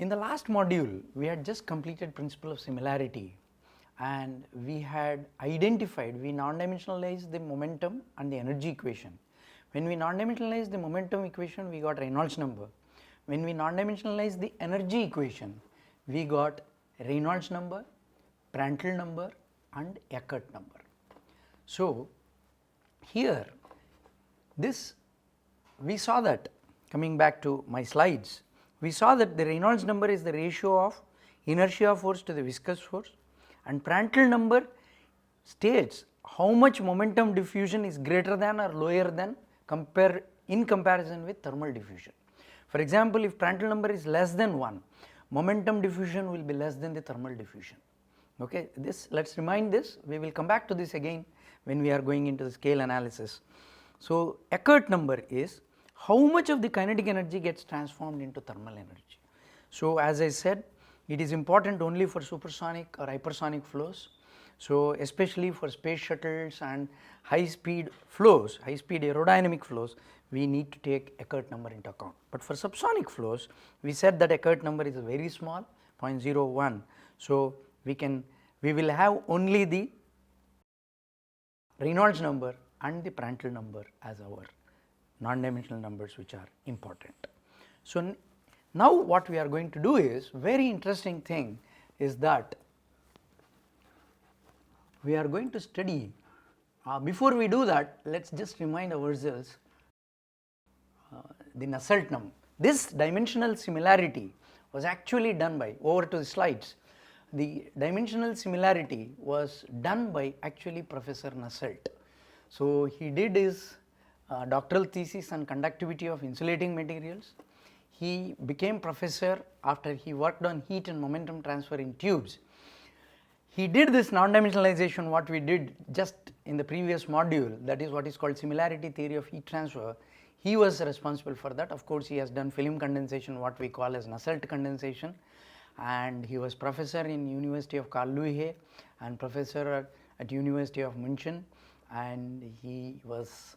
In the last module, we had just completed principle of similarity, and we had identified, we non-dimensionalized the momentum and the energy equation. When we non-dimensionalized the momentum equation, we got Reynolds number. When we non-dimensionalized the energy equation, we got Reynolds number, Prandtl number and Eckert number. So, here this we saw that, coming back to my slides, we saw that the Reynolds number is the ratio of inertia force to the viscous force, and Prandtl number states how much momentum diffusion is greater than or lower than in comparison with thermal diffusion. For example, if Prandtl number is less than 1, momentum diffusion will be less than the thermal diffusion. Okay, this, let us remind this, we will come back to this again when we are going into the scale analysis. So, Eckert number is how much of the kinetic energy gets transformed into thermal energy. So, as I said, it is important only for supersonic or hypersonic flows. So, especially for space shuttles and high speed flows, high speed aerodynamic flows, we need to take Eckert number into account. But for subsonic flows, we said that Eckert number is very small, 0.01. So, we will have only the Reynolds number and the Prandtl number as our non-dimensional numbers which are important. So, now what we are going to do is, very interesting thing is that we are going to study, before we do that, let us just remind ourselves the Nusselt number. This dimensional similarity was actually done by, over to the slides, the dimensional similarity was done by actually Professor Nusselt. So, he did his doctoral thesis on conductivity of insulating materials. He became professor after he worked on heat and momentum transfer in tubes. He did this non-dimensionalization what we did just in the previous module, that is what is called similarity theory of heat transfer. He was responsible for that. Of course, he has done film condensation, what we call as Nusselt condensation, and he was professor in University of Karl Lewis and professor at University of München, and he was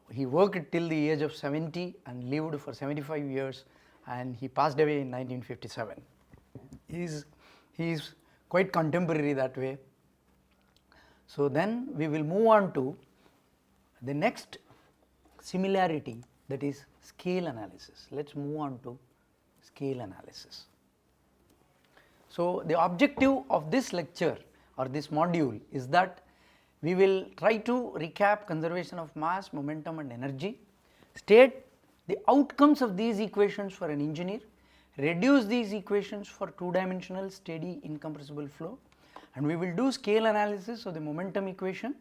he worked till the age of 70 and lived for 75 years, and he passed away in 1957. He is quite contemporary that way. So, then we will move on to the next similarity, that is scale analysis. Let us move on to scale analysis. So, the objective of this lecture or this module is that we will try to recap conservation of mass, momentum and energy, state the outcomes of these equations for an engineer, reduce these equations for two-dimensional steady incompressible flow, and we will do scale analysis of the momentum equation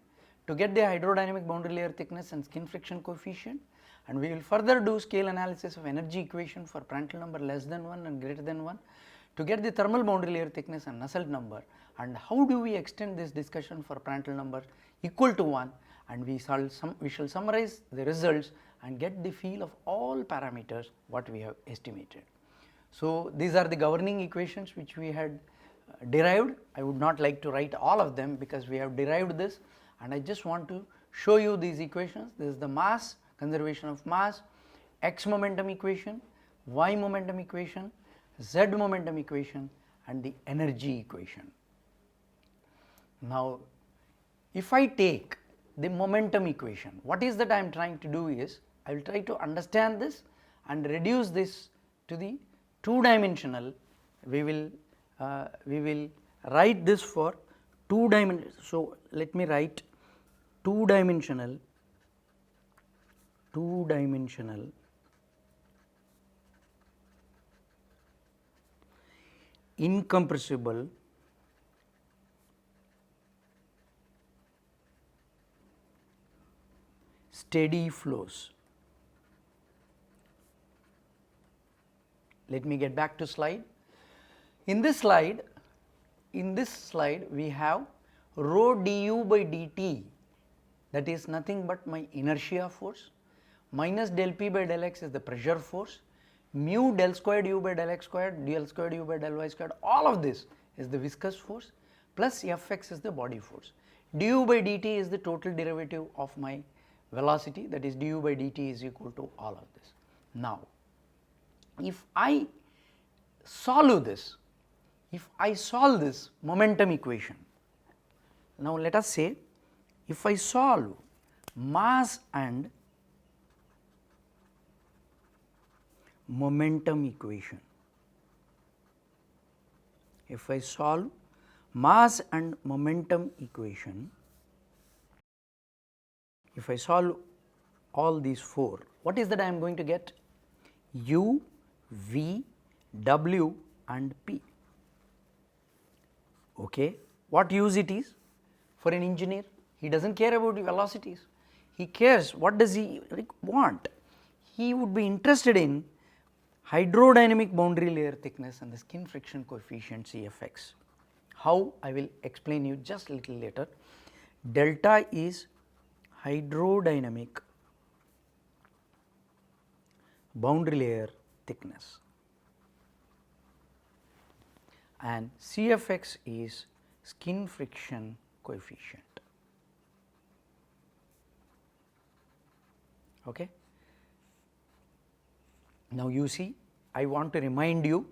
to get the hydrodynamic boundary layer thickness and skin friction coefficient, and we will further do scale analysis of energy equation for Prandtl number less than 1 and greater than 1 to get the thermal boundary layer thickness and Nusselt number, and how do we extend this discussion for Prandtl number equal to 1, and we shall summarize the results and get the feel of all parameters what we have estimated. So, these are the governing equations which we had derived. I would not like to write all of them because we have derived this, and I just want to show you these equations. This is the mass, conservation of mass, x momentum equation, y momentum equation, z momentum equation and the energy equation. Now, if I take the momentum equation, what is that I am trying to do is, I will try to understand this and reduce this to the two-dimensional. We will write this for two-dimensional. So, let me write two-dimensional incompressible steady flows. Let me get back to slide. In this slide we have rho du by dt, that is nothing but my inertia force, minus del p by del x is the pressure force, mu del squared u by del x squared, del squared u by del y squared, all of this is the viscous force, plus Fx is the body force. Du by dt is the total derivative of my velocity, that is du by dt is equal to all of this. Now, if I solve this, if I solve this momentum equation, now let us say if I solve mass and momentum equation, if I solve mass and momentum equation, if I solve all these four, what is that I am going to get? U, V, W and P. Okay. What use it is for an engineer? He does not care about the velocities, he cares what does he want. He would be interested in hydrodynamic boundary layer thickness and the skin friction coefficient Cfx. How? I will explain you just a little later. Delta is hydrodynamic boundary layer thickness and Cfx is skin friction coefficient. Okay. Now, you see, I want to remind you,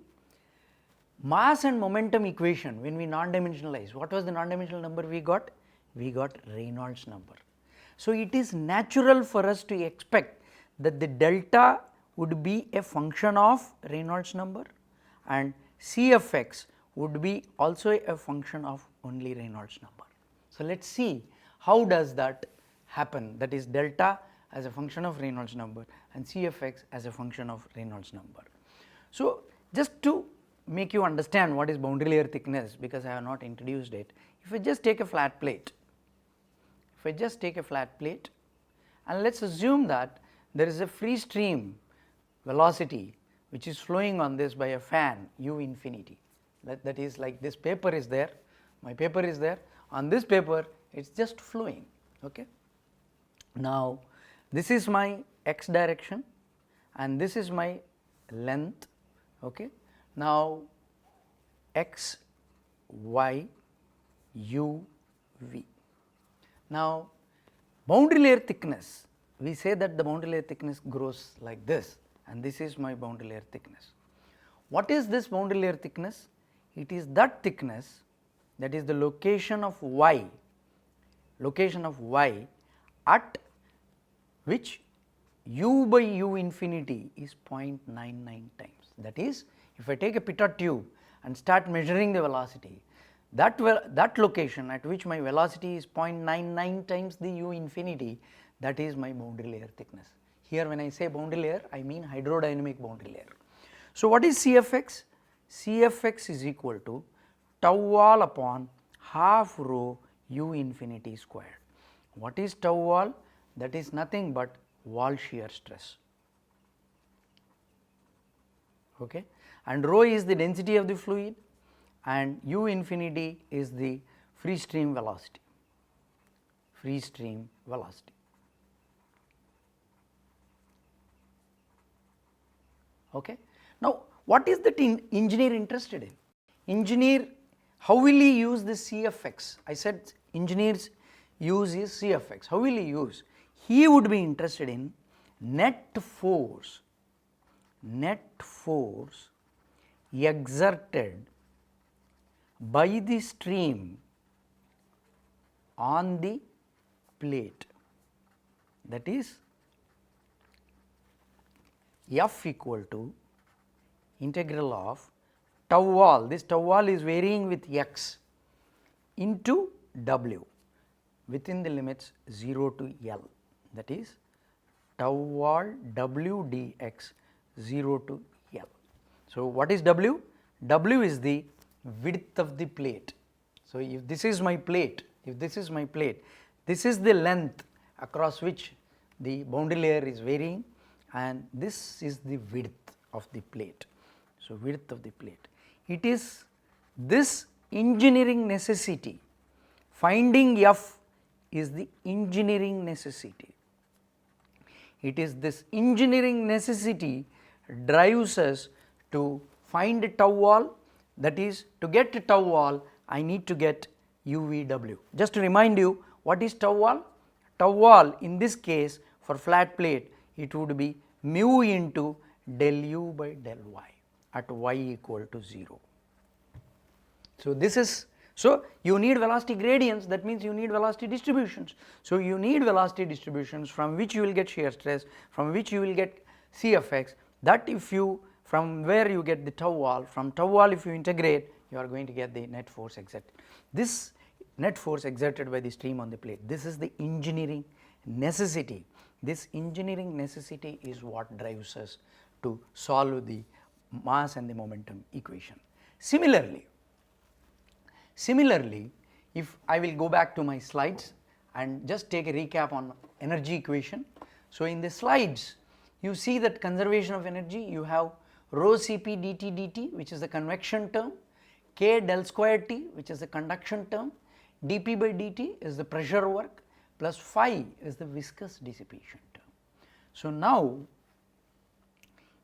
mass and momentum equation, when we non-dimensionalize, what was the non-dimensional number we got? We got Reynolds number. So, it is natural for us to expect that the delta would be a function of Reynolds number and Cfx would be also a function of only Reynolds number. So, let us see how does that happen, that is delta as a function of Reynolds number and Cfx as a function of Reynolds number. So, just to make you understand what is boundary layer thickness, because I have not introduced it, if I just take a flat plate, and let us assume that there is a free stream velocity which is flowing on this by a fan u infinity, that is like this paper is there, my paper is there, on this paper it is just flowing. Okay. Now, this is my x direction and this is my length. Okay. Now, x, y, u, v. Now, boundary layer thickness, we say that the boundary layer thickness grows like this and this is my boundary layer thickness. What is this boundary layer thickness? It is that thickness, that is the location of y at which u by u infinity is 0.99 times. That is, if I take a pitot tube and start measuring the velocity, that location at which my velocity is 0.99 times the u infinity, that is my boundary layer thickness. Here when I say boundary layer, I mean hydrodynamic boundary layer. So, what is Cfx? Cfx is equal to tau wall upon half rho u infinity squared. What is tau wall? That is nothing but wall shear stress. Okay. And rho is the density of the fluid and u infinity is the free stream velocity. Okay. Now, what is that engineer interested in? Engineer, how will he use this Cfx? I said engineers use is Cfx. How will he use? He would be interested in net force exerted by the stream on the plate, that is F equal to integral of tau wall, this tau wall is varying with x into w within the limits 0 to L, that is tau wall w dx 0 to L. So, what is w? W is the width of the plate. So, if this is my plate, this is the length across which the boundary layer is varying and this is the width of the plate. So, width of the plate. It is this engineering necessity, finding F is the engineering necessity. It is this engineering necessity drives us to find a tau wall, that is to get a tau wall I need to get UVW. Just to remind you, what is tau wall? Tau wall in this case for flat plate it would be mu into del u by del y. at y equal to 0. So, this is, so you need velocity gradients, that means you need velocity distributions. So, you need velocity distributions from which you will get shear stress, from which you will get Cfx, that if you, from where you get the tau wall, from tau wall if you integrate, you are going to get the net force exerted. This net force exerted by the stream on the plate, this is the engineering necessity. This engineering necessity is what drives us to solve the mass and the momentum equation. Similarly, if I will go back to my slides and just take a recap on energy equation. So, in the slides you see that conservation of energy, you have rho Cp dt dt, which is the convection term, k del square T, which is the conduction term, dP by dt is the pressure work, plus phi is the viscous dissipation term. So, now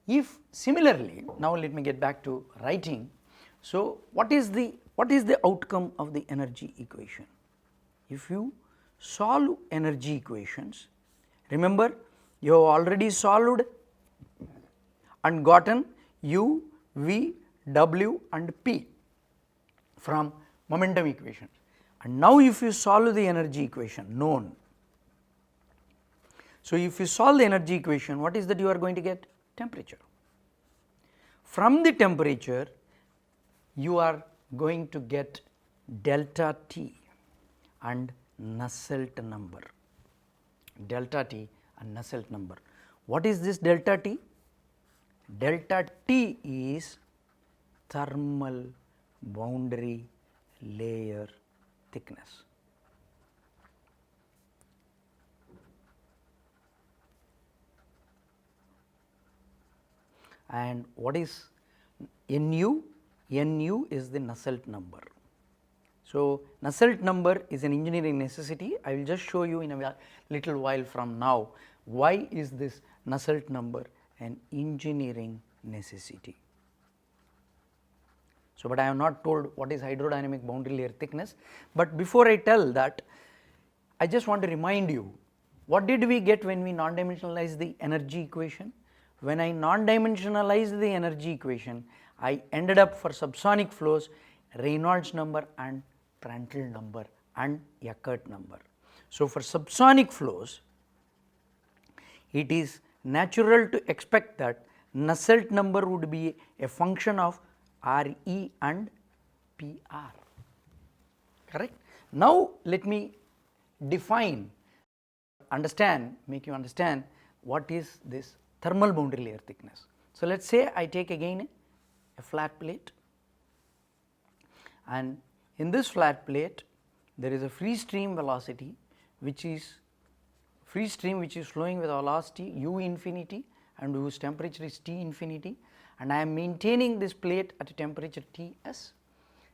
if similarly, now let me get back to writing. So, what is the outcome of the energy equation? If you solve energy equations, remember you have already solved and gotten u, v, w and p from momentum equations, and now if you solve the energy equation known. So, if you solve the energy equation, what is that you are going to get? Temperature. From the temperature you are going to get delta T and Nusselt number, delta T and Nusselt number. What is this delta T? Delta T is thermal boundary layer thickness. And what is Nu? Nu is the Nusselt number. So, Nusselt number is an engineering necessity. I will just show you in a little while from now why is this Nusselt number an engineering necessity. So, but I have not told what is hydrodynamic boundary layer thickness, but before I tell that, I just want to remind you, what did we get when we non-dimensionalized the energy equation? When I non-dimensionalized the energy equation, I ended up for subsonic flows Reynolds number and Prandtl number and Eckert number. So, for subsonic flows, it is natural to expect that Nusselt number would be a function of Re and Pr, correct. Now, let me define, make you understand what is this thermal boundary layer thickness. So, let us say I take again a flat plate, and in this flat plate there is a free stream velocity which is flowing with velocity u infinity and whose temperature is T infinity, and I am maintaining this plate at a temperature Ts.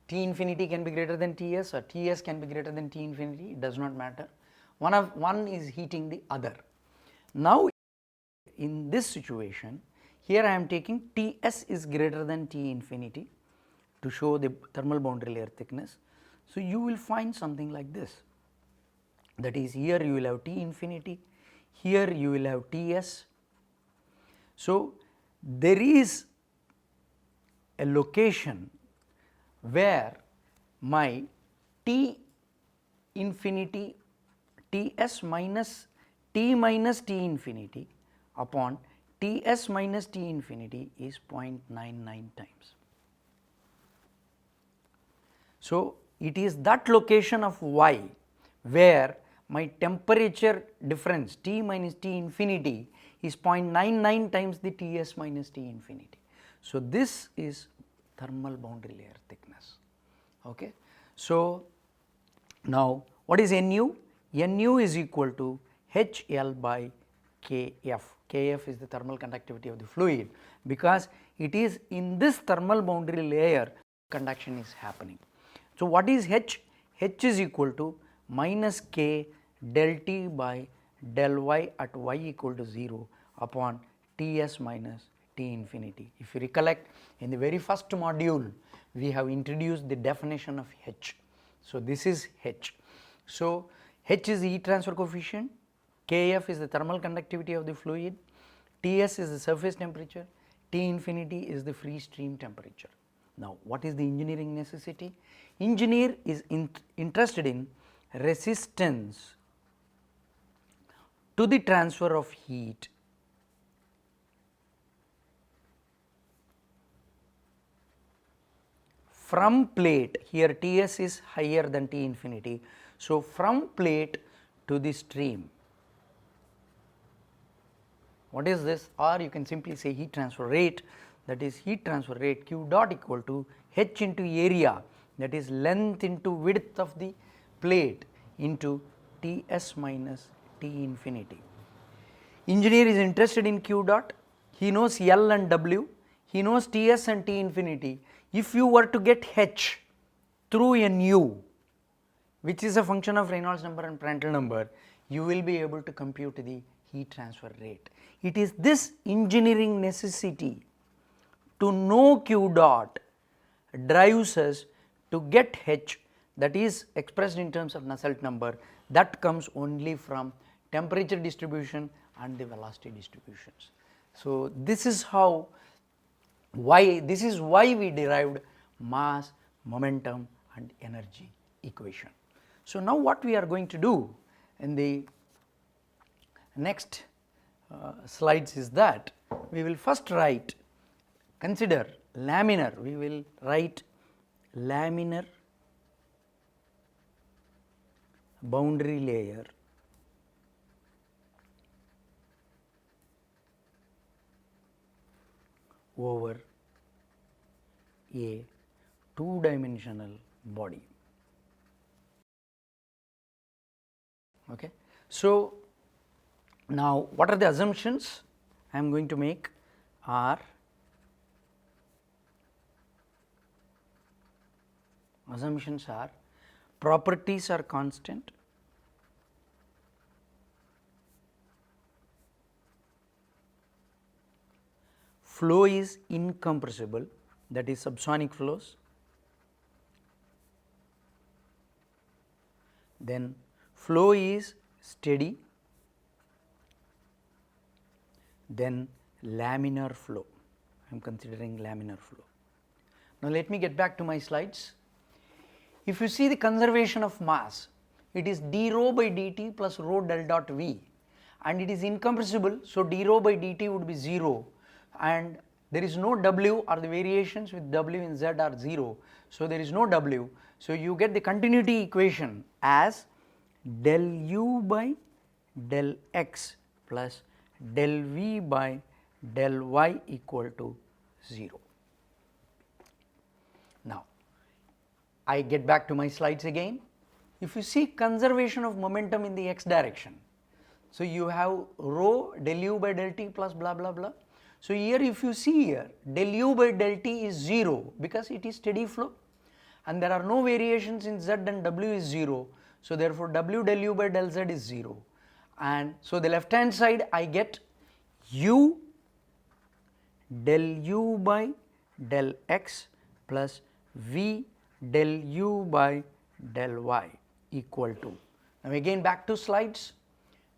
T infinity can be greater than Ts or Ts can be greater than T infinity, it does not matter. One is heating the other. Now, in this situation, here I am taking Ts is greater than T infinity to show the thermal boundary layer thickness. So, you will find something like this, that is, here you will have T infinity, here you will have Ts. So, there is a location where my T infinity, Ts minus T minus T infinity upon Ts minus T infinity is 0.99 times. So, it is that location of y where my temperature difference T minus T infinity is 0.99 times the Ts minus T infinity. So, this is thermal boundary layer thickness. Okay. So, now what is Nu? Nu is equal to HL by Kf. Kf is the thermal conductivity of the fluid, because it is in this thermal boundary layer conduction is happening. So, what is H? H is equal to minus K del T by del Y at Y equal to 0 upon Ts minus T infinity. If you recollect, in the very first module we have introduced the definition of H. So, this is H. So, H is the heat transfer coefficient, Kf is the thermal conductivity of the fluid, Ts is the surface temperature, T infinity is the free stream temperature. Now, what is the engineering necessity? Engineer is interested in resistance to the transfer of heat from plate, here Ts is higher than T infinity. So, from plate to the stream. What is this? Or you can simply say heat transfer rate, that is heat transfer rate Q dot equal to H into area, that is length into width of the plate into Ts minus T infinity. Engineer is interested in Q dot, he knows L and W, he knows Ts and T infinity. If you were to get H through a nu, which is a function of Reynolds number and Prandtl number, you will be able to compute the heat transfer rate. It is this engineering necessity to know Q dot drives us to get H, that is expressed in terms of Nusselt number, that comes only from temperature distribution and the velocity distributions. So, this is why we derived mass, momentum and energy equation. So, now what we are going to do in the next slides is that we will first consider laminar, we will write laminar boundary layer over a two-dimensional body. Okay. So, now what are the assumptions I am going to make are properties are constant, flow is incompressible, that is subsonic flows, then flow is steady, then laminar flow. I am considering laminar flow. Now, let me get back to my slides. If you see the conservation of mass, it is d rho by dt plus rho del dot V, and it is incompressible. So, d rho by dt would be 0 and there is no W, or the variations with W in Z are 0. So, there is no W. So, you get the continuity equation as del U by del X plus del V by del Y equal to 0. Now, I get back to my slides again. If you see conservation of momentum in the x direction, so you have rho del U by del T plus blah blah blah. So, here if you see here del U by del T is 0 because it is steady flow and there are no variations in Z and W is 0. So, therefore, W del U by del Z is 0, and so the left hand side I get U del U by del X plus V del U by del Y equal to. Now, again back to slides,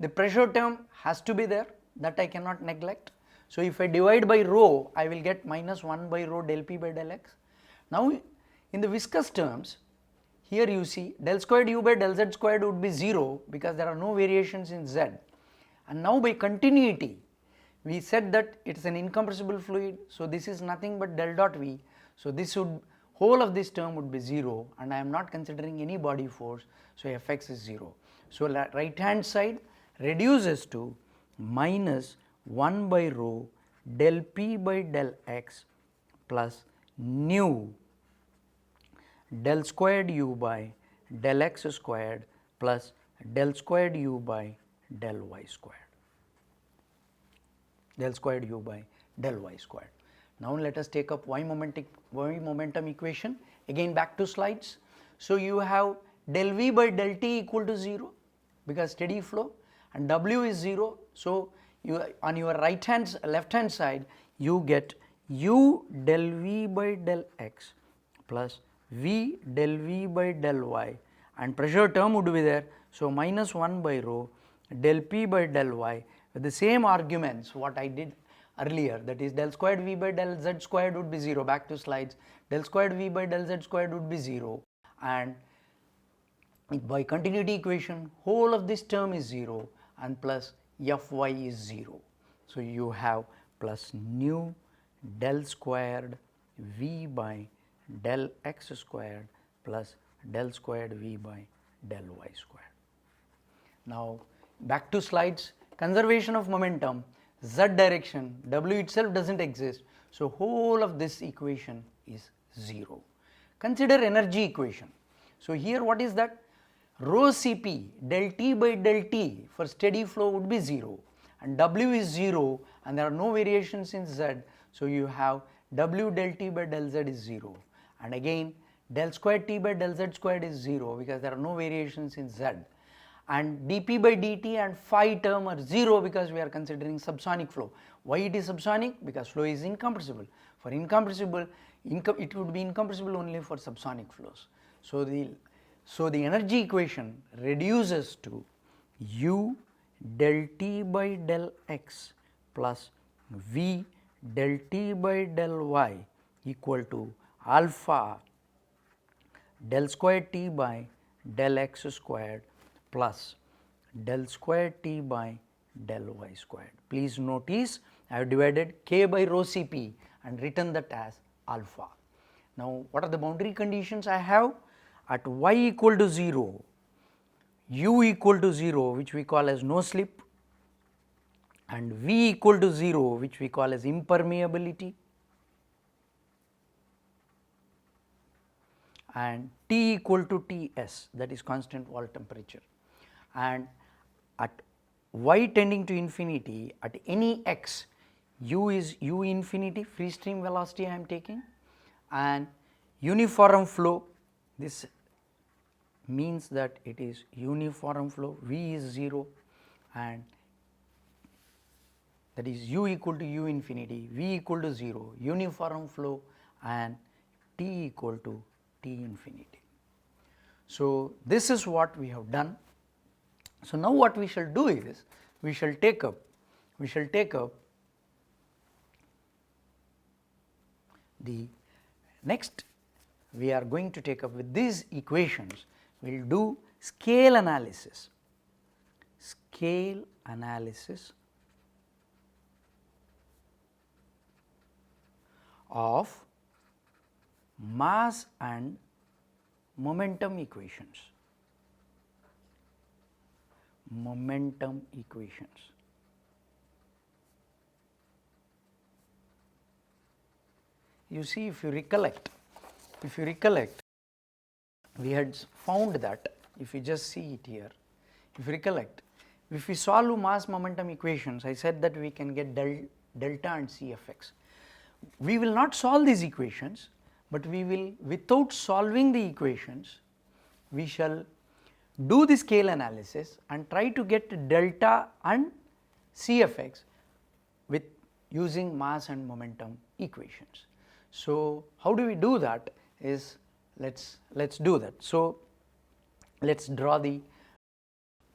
the pressure term has to be there, that I cannot neglect. So, if I divide by rho, I will get minus 1 by rho del P by del X. Now, in the viscous terms, here you see del squared U by del Z squared would be 0 because there are no variations in Z, and now by continuity we said that it is an incompressible fluid. So, this is nothing but del dot V. So, this would whole of this term would be 0 and I am not considering any body force. So, Fx is 0. So, right hand side reduces to minus 1 by rho del P by del X plus nu del squared U by del X squared plus del squared U by del Y squared, del squared U by del Y squared. Now, let us take up Y momentum equation, again back to slides. So, you have del V by del T equal to 0 because steady flow, and W is 0. So, you on your left hand side you get U del V by del X plus V del V by del Y, and pressure term would be there. So, minus 1 by rho del P by del Y with the same arguments what I did earlier, that is del squared V by del Z squared would be 0, back to slides, del squared V by del Z squared would be 0, and by continuity equation whole of this term is 0 and plus Fy is 0. So, you have plus nu del squared V by del x squared plus del squared V by del y squared. Now, back to slides, conservation of momentum, z direction, W itself does not exist. So, whole of this equation is 0. Consider energy equation. So, here what is that? Rho Cp del T by del T for steady flow would be 0 and W is 0 and there are no variations in Z. So, you have W del T by del Z is 0 and again del squared T by del Z squared is 0 because there are no variations in Z, and dP by dt and phi term are 0 because we are considering subsonic flow. Why it is subsonic? Because flow is incompressible. For incompressible, it would be incompressible only for subsonic flows. So, the energy equation reduces to U del T by del x plus V del T by del y equal to alpha del squared T by del x squared plus del squared T by del y squared. Please notice I have divided K by rho Cp and written that as alpha. Now, what are the boundary conditions I have? At y equal to 0, u equal to 0 which we call as no slip, and v equal to 0 which we call as impermeability, and T equal to Ts, that is constant wall temperature, and at y tending to infinity at any x, u is u infinity free stream velocity I am taking, and uniform flow, this means that it is uniform flow, V is 0 and that is u equal to u infinity, V equal to 0, uniform flow, and T equal to T infinity. So, this is what we have done. So, now what we shall do is we shall take up the next, we are going to take up with these equations, we will do scale analysis of mass and momentum equations. You see, if you recollect, we had found that, if you just see it here, if you recollect, if we solve mass momentum equations, I said that we can get delta and Cfx. We will not solve these equations, but we will, without solving the equations, we shall do the scale analysis and try to get delta and Cfx with using mass and momentum equations. So, how do we do that is, let's do that. So, let's draw the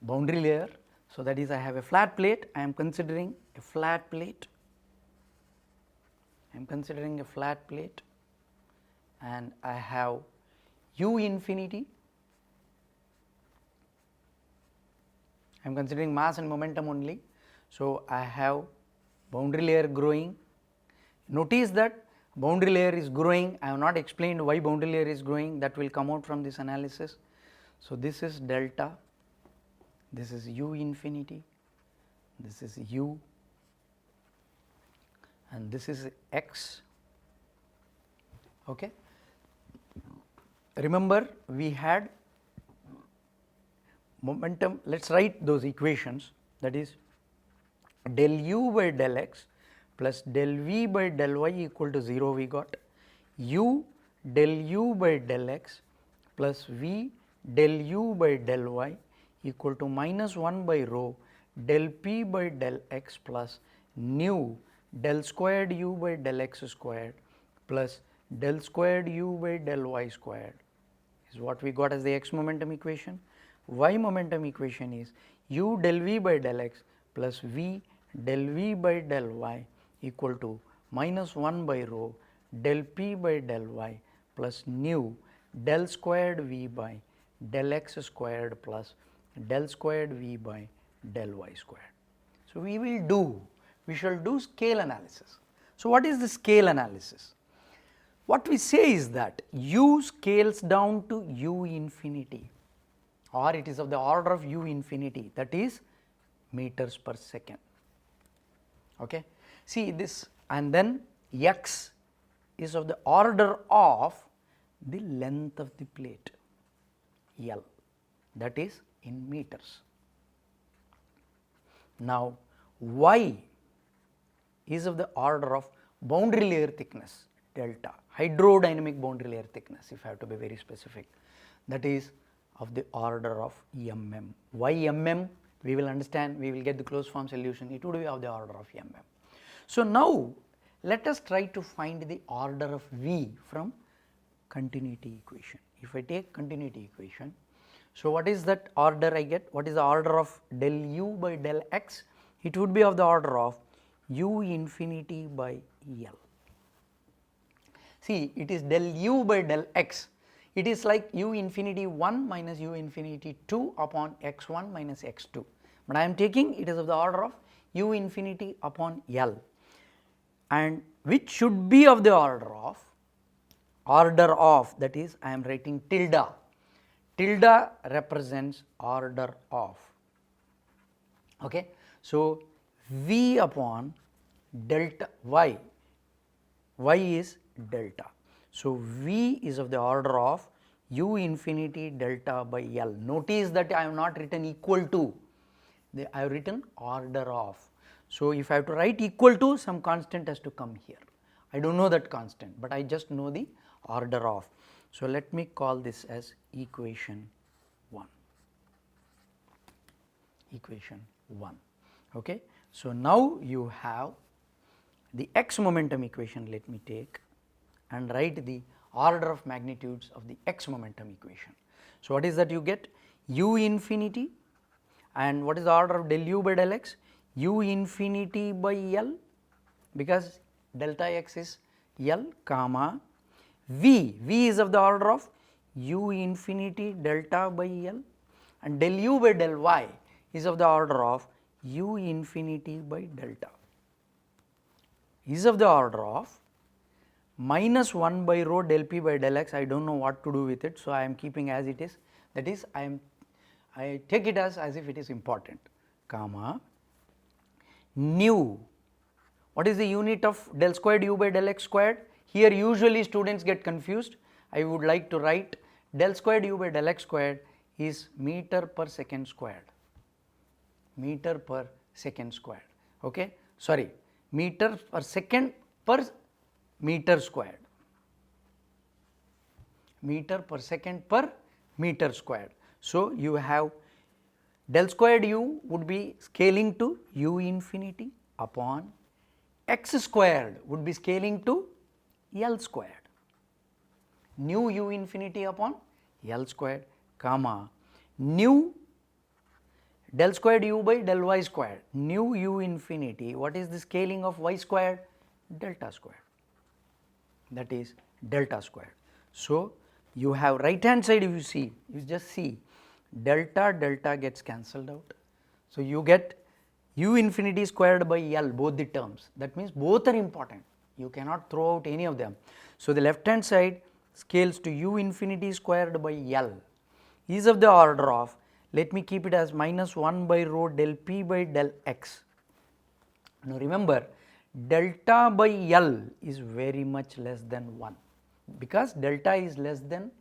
boundary layer. So, that is, I have a flat plate, I am considering a flat plate, and I have u infinity, I am considering mass and momentum only. So, I have boundary layer growing. Notice that boundary layer is growing, I have not explained why boundary layer is growing, that will come out from this analysis. So, this is delta, this is u infinity, this is u, and this is x. Okay. Remember, we had momentum, let us write those equations, that is del u by del x plus del v by del y equal to 0, we got u del u by del x plus v del u by del y equal to minus 1 by rho del p by del x plus nu del squared u by del x squared plus del squared u by del y squared is what we got as the x momentum equation. Y momentum equation is u del v by del x plus v del v by del y equal to minus 1 by rho del p by del y plus nu del squared v by del x squared plus del squared v by del y squared. So, we shall do scale analysis. So, what is the scale analysis? What we say is that u scales down to u infinity, or it is of the order of u infinity, that is meters per second. Okay. See this, and then x is of the order of the length of the plate L, that is in meters. Now, y is of the order of boundary layer thickness delta, hydrodynamic boundary layer thickness, if I have to be very specific, that is of the order of mm. Why mm? We will understand, we will get the closed form solution, it would be of the order of mm. So, now let us try to find the order of v from continuity equation. If I take continuity equation, so what is that order I get? What is the order of del u by del x? It would be of the order of u infinity by L. See, it is del u by del x. It is like u infinity 1 minus u infinity 2 upon x1 minus x2, but I am taking it is of the order of u infinity upon L, and which should be of the order of that is I am writing tilde. Tilde represents order of. Okay. So, v upon delta y, y is delta. So, v is of the order of u infinity delta by L. Notice that I have not written equal to, I have written order of. So, if I have to write equal to, some constant has to come here. I do not know that constant, but I just know the order of. So, let me call this as equation 1, equation 1. Okay. So, now you have the x momentum equation, let me take and write the order of magnitudes of the x momentum equation. So, what is that you get? U infinity, and what is the order of del u by del x? U infinity by L, because delta x is L, comma v is of the order of u infinity delta by L, and del u by del y is of the order of u infinity by delta, is of the order of minus 1 by rho del p by del x. I do not know what to do with it. So, I am keeping as it is, that is I take it as if it is important, comma nu. What is the unit of del squared u by del x squared? Here usually students get confused. I would like to write del squared u by del x squared is meter per second squared, meter per second squared. Okay. Sorry, meter per second per meter squared, meter per second per meter squared. So, you have del squared u would be scaling to u infinity upon x squared would be scaling to L squared, nu u infinity upon L squared, comma nu del squared u by del y squared, nu u infinity, what is the scaling of y squared? Delta squared, that is delta squared. So, you have right hand side, if you see, you just see delta gets cancelled out. So, you get u infinity squared by L, both the terms, that means both are important, you cannot throw out any of them. So, the left hand side scales to u infinity squared by L, is of the order of, let me keep it as minus 1 by rho del p by del x. Now, remember delta by L is very much less than 1, because delta is less than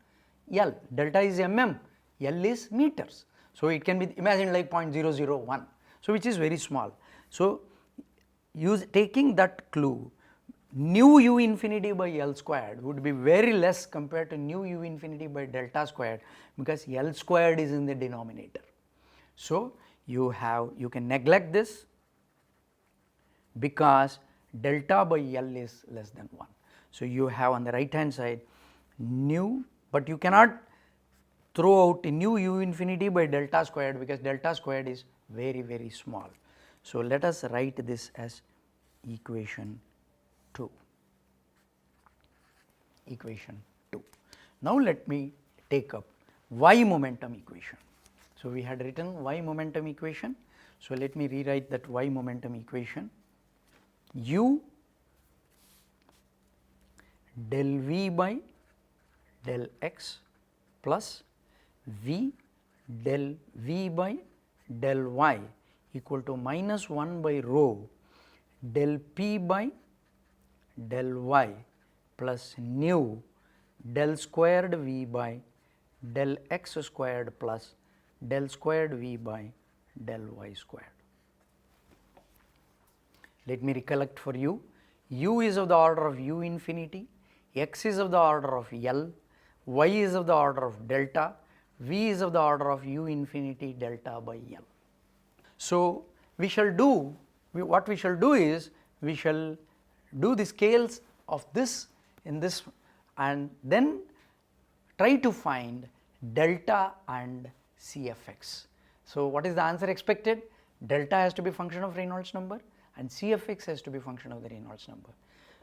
L, delta is mm, L is meters. So, it can be imagined like 0.001, so which is very small. So, taking that clue, nu u infinity by L squared would be very less compared to nu u infinity by delta squared, because L squared is in the denominator. So, you can neglect this because delta by L is less than 1. So, you have on the right hand side nu, but you cannot throw out nu u infinity by delta squared, because delta squared is very small. So, let us write this as equation 2. Equation 2. Now, let me take up y momentum equation. So, we had written y momentum equation. So, let me rewrite that y momentum equation. U del v by del x plus v del v by del y equal to minus 1 by rho del p by del y plus nu del squared v by del x squared plus del squared v by del y squared. Let me recollect for you. U is of the order of u infinity, x is of the order of L, y is of the order of delta, v is of the order of u infinity delta by L. So, we shall do, what we shall do is, we shall do the scales of this in this and then try to find delta and CFX. So, what is the answer expected? Delta has to be function of Reynolds number and CFX has to be function of the Reynolds number.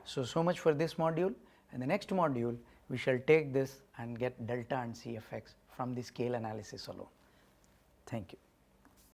So much for this module. In the next module, we shall take this and get delta and CFX from the scale analysis alone. Thank you.